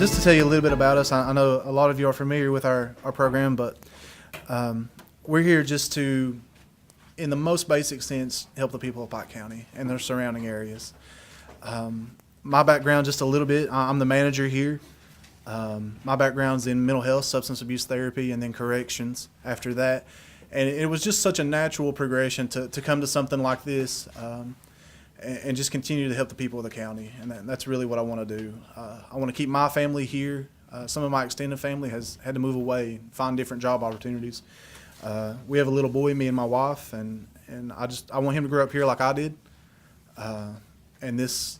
just to tell you a little bit about us, I know a lot of you are familiar with our program, but we're here just to, in the most basic sense, help the people of Pike County and their surrounding areas. My background, just a little bit, I'm the manager here. My background's in mental health, substance abuse therapy, and then corrections after that. And it was just such a natural progression to come to something like this and just continue to help the people of the county. And that's really what I want to do. I want to keep my family here. Some of my extended family has had to move away and find different job opportunities. We have a little boy, me and my wife, and I want him to grow up here like I did. And this,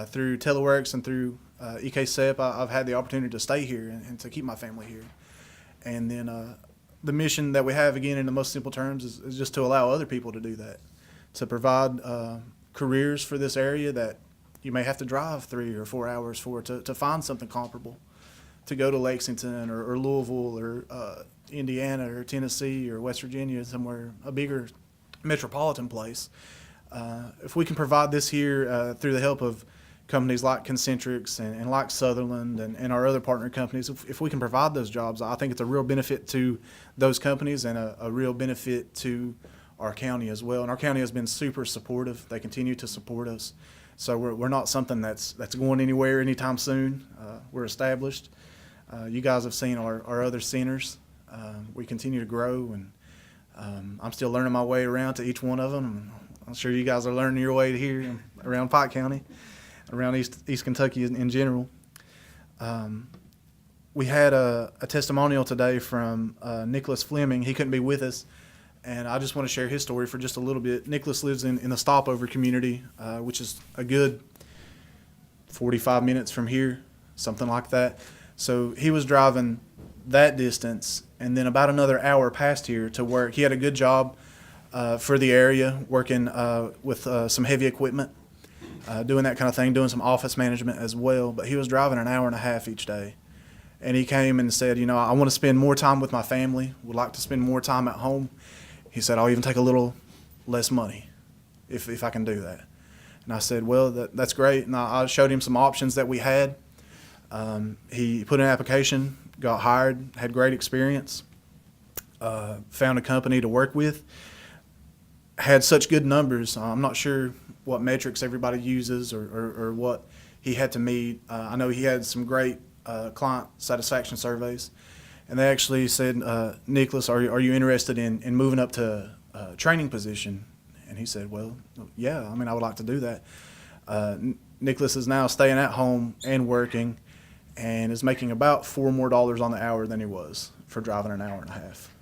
through Teleworks and through EKSEP, I've had the opportunity to stay here and to keep my family here. And then the mission that we have, again, in the most simple terms, is just to allow other people to do that, to provide careers for this area that you may have to drive 3 or 4 hours for to find something comparable, to go to Lexington or Louisville or Indiana or Tennessee or West Virginia, somewhere, a bigger metropolitan place. If we can provide this here through the help of companies like Concentrix and like Sutherland and our other partner companies, if we can provide those jobs, I think it's a real benefit to those companies and a real benefit to our county as well. And our county has been super supportive. They continue to support us. So we're not something that's going anywhere anytime soon. We're established. You guys have seen our other centers. We continue to grow, and I'm still learning my way around to each one of them. I'm sure you guys are learning your way to here around Pike County, around East Kentucky in general. We had a testimonial today from Nicholas Fleming. He couldn't be with us, and I just want to share his story for just a little bit. Nicholas lives in the Stopover community, which is a good 45 minutes from here, something like that. So he was driving that distance and then about another hour past here to work. He had a good job for the area, working with some heavy equipment, doing that kind of thing, doing some office management as well. But he was driving an hour and a half each day. And he came and said, I want to spend more time with my family, would like to spend more time at home. He said, I'll even take a little less money if I can do that. And I said, well, that's great. And I showed him some options that we had. He put in an application, got hired, had great experience, found a company to work with, had such good numbers. I'm not sure what metrics everybody uses or what he had to meet. I know he had some great client satisfaction surveys. And they actually said, Nicholas, are you interested in moving up to a training position? And he said, well, yeah, I would like to do that. Nicholas is now staying at home and working and is making about $4 more on the hour than he was for driving an hour and a half.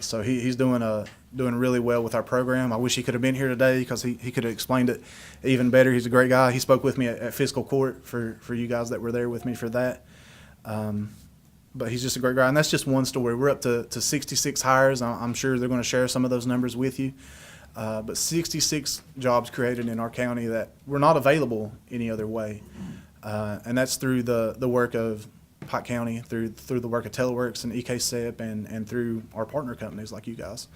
So he's doing really well with our program. I wish he could have been here today because he could have explained it even better. He's a great guy. He spoke with me at fiscal court for you guys that were there with me for that. But he's just a great guy, and that's just one story. We're up to 66 hires. I'm sure they're going to share some of those numbers with you. But 66 jobs created in our county that were not available any other way. And that's through the work of Pike County, through the work of Teleworks and EKSEP and through our partner companies like you guys.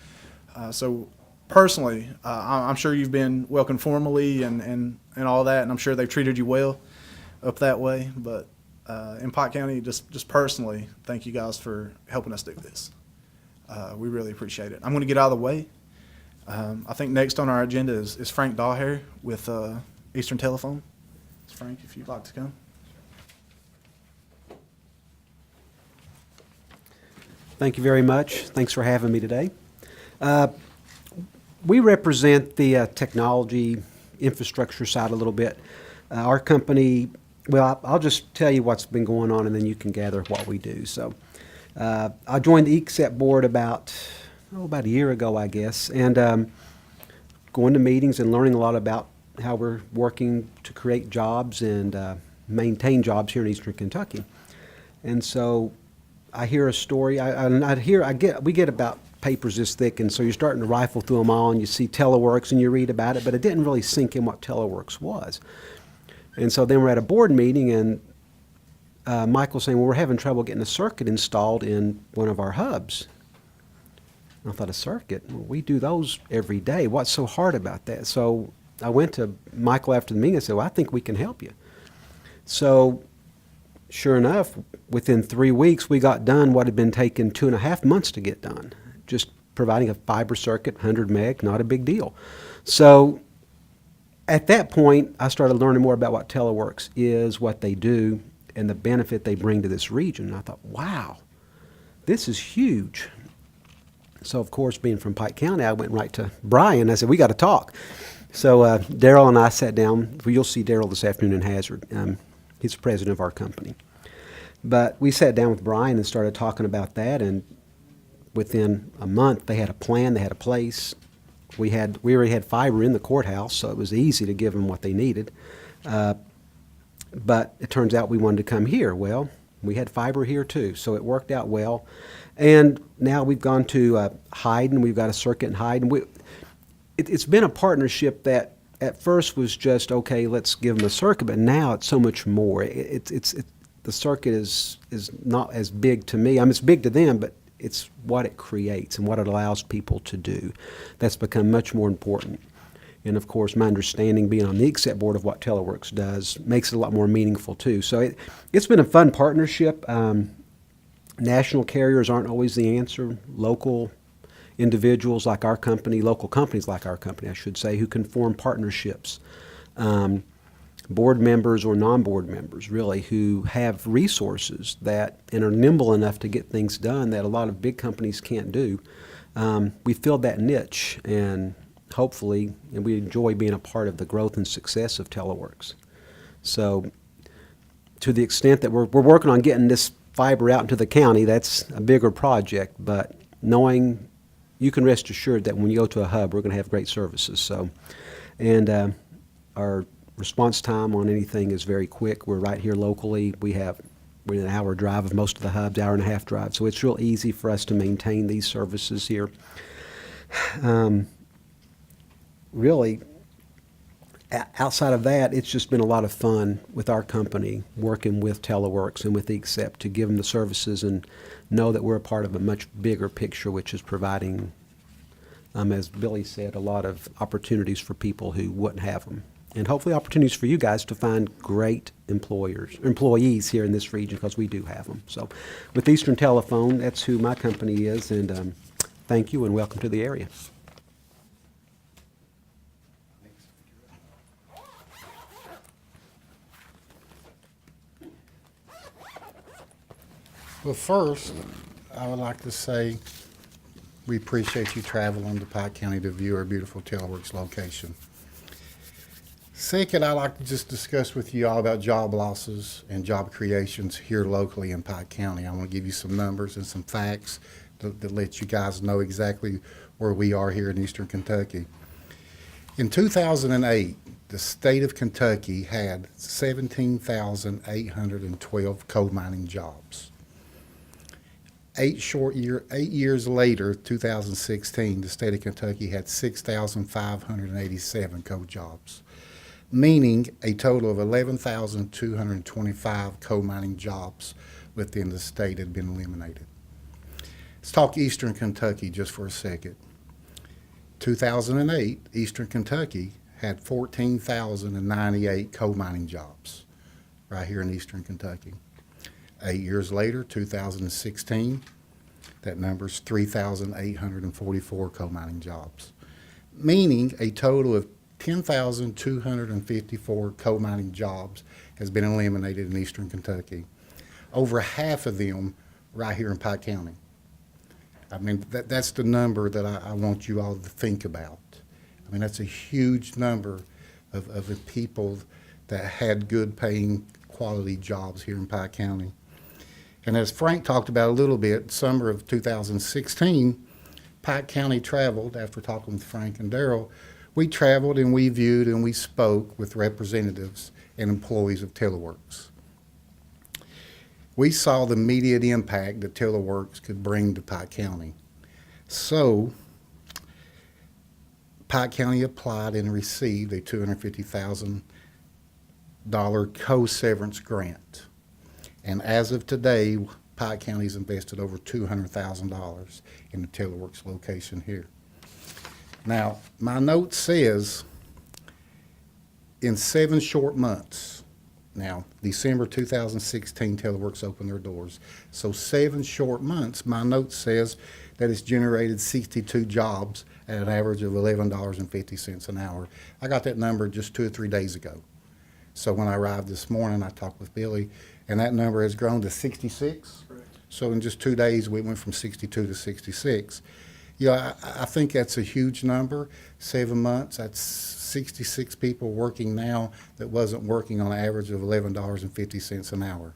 So personally, I'm sure you've been welcomed formally and all that, and I'm sure they've treated you well up that way. But in Pike County, just personally, thank you guys for helping us do this. We really appreciate it. I'm going to get out of the way. I think next on our agenda is Frank Daher with Eastern Telephone. Frank, if you'd like to come. Thank you very much. Thanks for having me today. We represent the technology infrastructure side a little bit. Our company, well, I'll just tell you what's been going on and then you can gather what we do. So I joined the EKSEP board about a year ago, I guess, and going to meetings and learning a lot about how we're working to create jobs and maintain jobs here in Eastern Kentucky. And so I hear a story. We get about papers this thick, and so you're starting to rifle through them all, and you see Teleworks and you read about it, but it didn't really sink in what Teleworks was. And so then we're at a board meeting, and Michael's saying, well, we're having trouble getting a circuit installed in one of our hubs. And I thought, a circuit? Well, we do those every day. What's so hard about that? So I went to Michael after the meeting and said, well, I think we can help you. So sure enough, within 3 weeks, we got done what had been taking 2.5 months to get done. Just providing a fiber circuit, 100 meg, not a big deal. So at that point, I started learning more about what Teleworks is, what they do, and the benefit they bring to this region. And I thought, wow, this is huge. So, of course, being from Pike County, I went right to Brian. I said, we got to talk. So Daryl and I sat down. Well, you'll see Daryl this afternoon in Hazard. He's the president of our company. But we sat down with Brian and started talking about that, and within a month, they had a plan, they had a place. We already had fiber in the courthouse, so it was easy to give them what they needed. But it turns out we wanted to come here. Well, we had fiber here too, so it worked out well. And now we've gone to Hyden. We've got a circuit in Hyden. It's been a partnership that at first was just, okay, let's give them a circuit, but now it's so much more. The circuit is not as big to me. I mean, it's big to them, but it's what it creates and what it allows people to do. That's become much more important. And of course, my understanding being on the exec board of what Teleworks does makes it a lot more meaningful too. So it's been a fun partnership. National carriers aren't always the answer. Local individuals like our company, local companies like our company, I should say, who can form partnerships. Board members or non-board members, really, who have resources that and are nimble enough to get things done that a lot of big companies can't do. We filled that niche, and hopefully, and we enjoy being a part of the growth and success of Teleworks. So, to the extent that we're working on getting this fiber out into the county, that's a bigger project, but knowing, you can rest assured that when you go to a hub, we're going to have great services. So, and our response time on anything is very quick. We're right here locally. We're an hour drive of most of the hubs, hour and a half drive. So it's real easy for us to maintain these services here. Really, outside of that, it's just been a lot of fun with our company, working with Teleworks and with the Accept to give them the services and know that we're a part of a much bigger picture, which is providing, as Billy said, a lot of opportunities for people who wouldn't have them. And hopefully opportunities for you guys to find great employees here in this region, because we do have them. So with Eastern Telephone, that's who my company is, and thank you and welcome to the area. Well, first, I would like to say we appreciate you traveling to Pike County to view our beautiful Teleworks location. Second, I'd like to just discuss with you all about job losses and job creations here locally in Pike County. I want to give you some numbers and some facts that let you guys know exactly where we are here in Eastern Kentucky. In 2008, the state of Kentucky had 17,812 coal mining jobs. 8 years later, 2016, the state of Kentucky had 6,587 coal jobs, meaning a total of 11,225 coal mining jobs within the state had been eliminated. Let's talk Eastern Kentucky just for a second. 2008, Eastern Kentucky had 14,098 coal mining jobs right here in Eastern Kentucky. 8 years later, 2016, that number's 3,844 coal mining jobs, meaning a total of 10,254 coal mining jobs has been eliminated in Eastern Kentucky. Over half of them right here in Pike County. I mean, that's the number that I want you all to think about. I mean, that's a huge number of the people that had good paying quality jobs here in Pike County. And as Frank talked about a little bit, summer of 2016, Pike County traveled, after talking with Frank and Daryl, we traveled and we viewed and we spoke with representatives and employees of Teleworks. We saw the immediate impact that Teleworks could bring to Pike County. So, Pike County applied and received a $250,000 co-severance grant. And as of today, Pike County's invested over $200,000 in the Teleworks location here. Now, my note says in 7 short months, Now, December 2016, Teleworks opened their doors. So 7 short months, my note says that it's generated 62 jobs at an average of $11.50 an hour. I got that number just 2 or 3 days ago. So when I arrived this morning, I talked with Billy, and that number has grown to 66. Correct. So in just 2 days, we went from 62 to 66. Yeah, I think that's a huge number. 7 months, that's 66 people working now that wasn't working on an average of $11.50 an hour.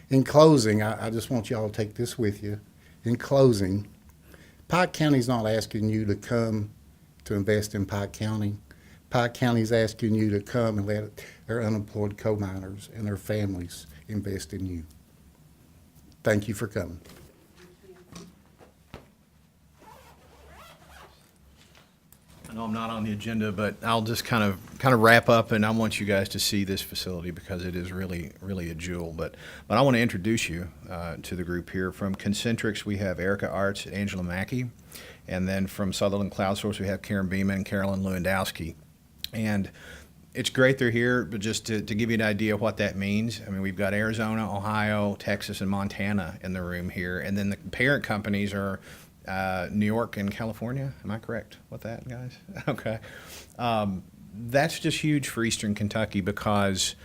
In closing, I just want you all to take this with you. In closing, Pike County's not asking you to come to invest in Pike County. Pike County's asking you to come and let their unemployed coal miners and their families invest in you. Thank you for coming. I know I'm not on the agenda, but I'll just kind of wrap up, and I want you guys to see this facility because it is really, really a jewel. But I want to introduce you to the group here. From Concentrics, we have Erica Arts, Angela Mackey, and then from Sutherland Cloud Source, we have Karen Beeman and Carolyn Lewandowski. And it's great they're here, but just to give you an idea of what that means, I mean, we've got Arizona, Ohio, Texas, and Montana in the room here, and then the parent companies are New York and California. Am I correct with that, guys? Okay. That's just huge for Eastern Kentucky because,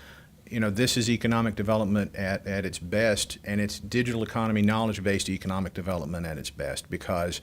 you know, this is economic development at its best, and it's digital economy, knowledge-based economic development at its best because,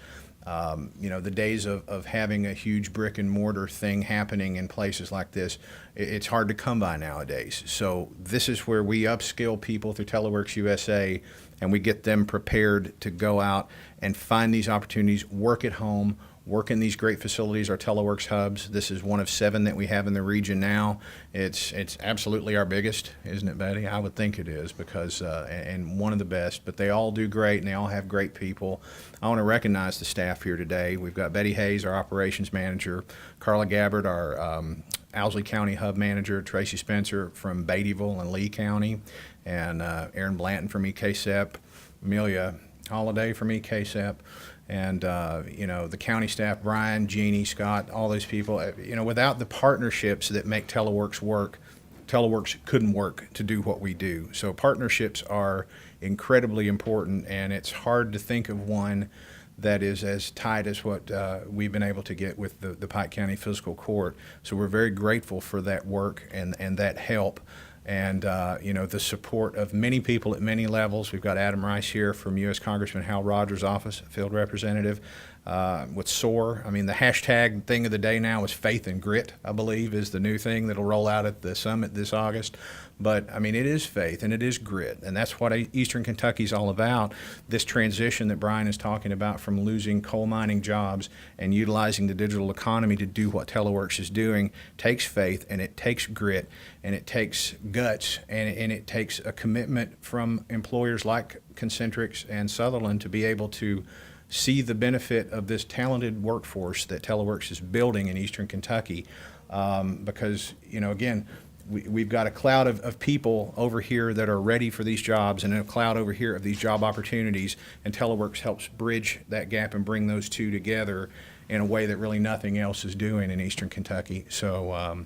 you know, the days of having a huge brick and mortar thing happening in places like this, it's hard to come by nowadays. So this is where we upskill people through TeleworksUSA, and we get them prepared to go out and find these opportunities, work at home, work in these great facilities, our Teleworks hubs. This is one of 7 that we have in the region now. It's absolutely our biggest, isn't it, Betty? I would think it is because, and one of the best, but they all do great and they all have great people. I want to recognize the staff here today. We've got Betty Hayes, our operations manager, Carla Gabbard, our Owsley County hub manager, Tracy Spencer from Beattyville and Lee County, and Aaron Blanton from EKSEP, Amelia Holiday from EKSEP, and you know, the county staff, Brian, Jeannie, Scott, all those people. You know, without the partnerships that make Teleworks work, Teleworks couldn't work to do what we do. So partnerships are incredibly important, and it's hard to think of one that is as tight as what we've been able to get with the Pike County Fiscal Court. So we're very grateful for that work and that help. And, you know, the support of many people at many levels. We've got Adam Rice here from U.S. Congressman Hal Rogers' office, field representative, with SOAR. I mean, the hashtag thing of the day now is faith and grit, I believe, is the new thing that'll roll out at the summit this August. But, I mean, it is faith and it is grit, and that's what Eastern Kentucky's all about. This transition that Brian is talking about from losing coal mining jobs and utilizing the digital economy to do what Teleworks is doing takes faith, and it takes grit, and it takes guts, and it takes a commitment from employers like Concentrics and Sutherland to be able to see the benefit of this talented workforce that Teleworks is building in Eastern Kentucky. Because, you know, again, we've got a cloud of people over here that are ready for these jobs, and a cloud over here of these job opportunities, and Teleworks helps bridge that gap and bring those two together in a way that really nothing else is doing in Eastern Kentucky. So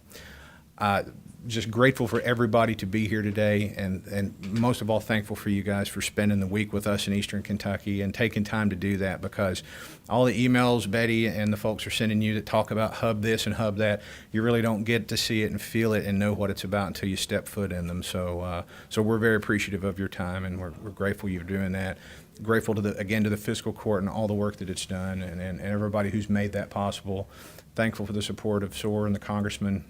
just grateful for everybody to be here today, and most of all thankful for you guys for spending the week with us in Eastern Kentucky and taking time to do that, because all the emails Betty and the folks are sending you that talk about hub this and hub that, you really don't get to see it and feel it and know what it's about until you step foot in them. So we're very appreciative of your time, and we're grateful you're doing that. Grateful to the fiscal court and all the work that it's done, and everybody who's made that possible. Thankful for the support of SOAR and the congressman.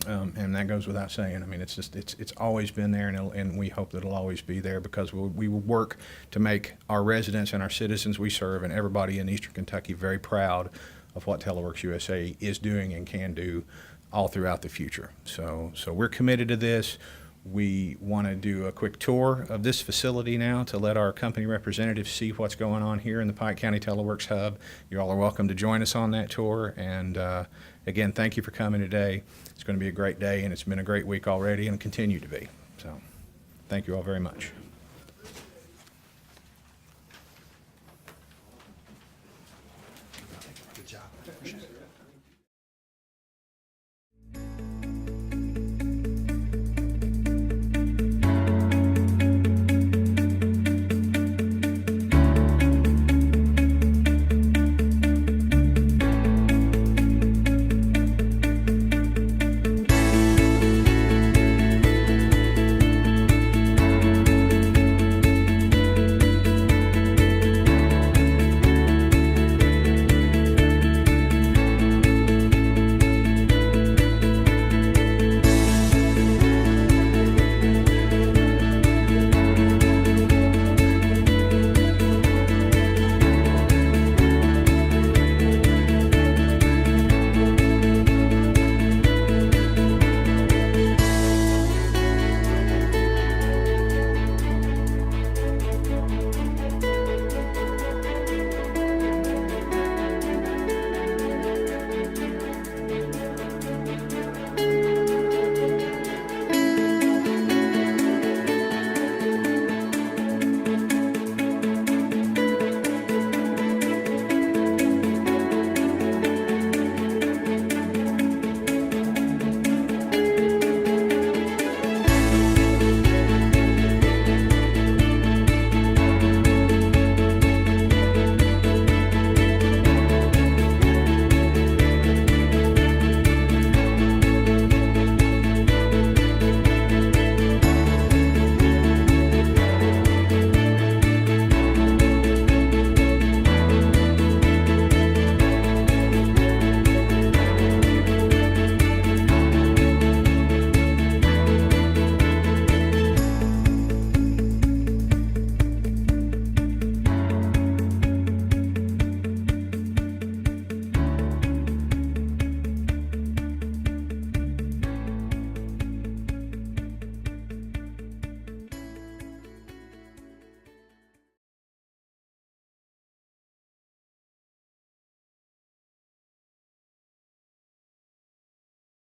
And that goes without saying. I mean, it's always been there, and we hope that it'll always be there, because we will work to make our residents and our citizens we serve and everybody in Eastern Kentucky very proud of what TeleworksUSA is doing and can do all throughout the future. So we're committed to this. We want to do a quick tour of this facility now to let our company representatives see what's going on here in the Pike County Teleworks Hub. You all are welcome to join us on that tour. And again, thank you for coming today. It's going to be a great day, and it's been a great week already and continue to be. So thank you all very much. Good job. Appreciate it.